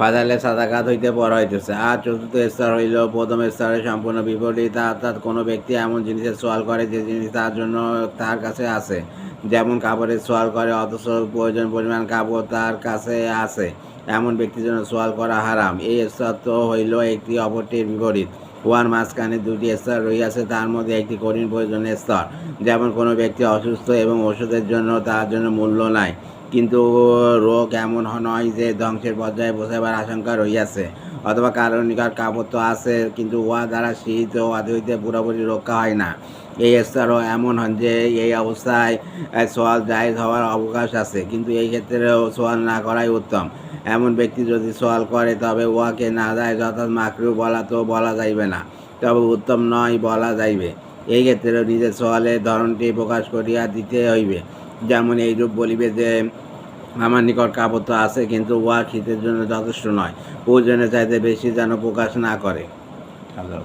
ফাজাইলে সাদাকাত হইতে পড়া হইতেছে। আর চতুর্থ স্তর হইল প্রথম স্তরের সম্পূর্ণ বিপরীত, অর্থাৎ কোনো ব্যক্তি এমন জিনিসের সোয়াল করে যে জিনিস তার জন্য তার কাছে আছে। যেমন কাপড়ের সোয়াল করে অথচ প্রয়োজন পরিমাণ কাপড় তার কাছে আছে, এমন ব্যক্তির জন্য সোয়াল করা হারাম। এই স্তর তো হইল একটি অপরটির বিপরীত। উহার মাঝখানে দুটি স্তর রহিয়াছে, তার মধ্যে একটি কঠিন প্রয়োজনের স্তর। যেমন কোনো ব্যক্তি অসুস্থ এবং ওষুধের জন্য তার জন্য মূল্য নাই, কিন্তু রোগ এমন নয় যে ধ্বংসের পর্যায়ে পৌঁছাবার আশঙ্কা রহিয়াছে। অথবা কারোর নিকট কাপড় তো আছে, কিন্তু উহা দ্বারা শীত ও আদি হইতে পুরোপুরি রক্ষা হয় না। এই স্তরও এমন হন যে এই অবস্থায় সোয়াল জায়েজ হওয়ার অবকাশ আছে, কিন্তু এই ক্ষেত্রেও সোয়াল না করাই উত্তম। এমন ব্যক্তি যদি সোয়াল করে তবে উহাকে না জায়েজ অর্থাৎ মাকরুহ বলা তো বলা যাইবে না, তবে উত্তম নয় বলা যাইবে। এই ক্ষেত্রেও নিজের সোয়ালের ধরনটি প্রকাশ করিয়া দিতে হইবে। যেমন এইরূপ বলিবে যে, আমার নিকট কাপড় তো আছে, কিন্তু উহা শীতের জন্য যথেষ্ট নয়, প্রয়োজনের চাইতে বেশি যেন প্রকাশ না করে। হ্যালো।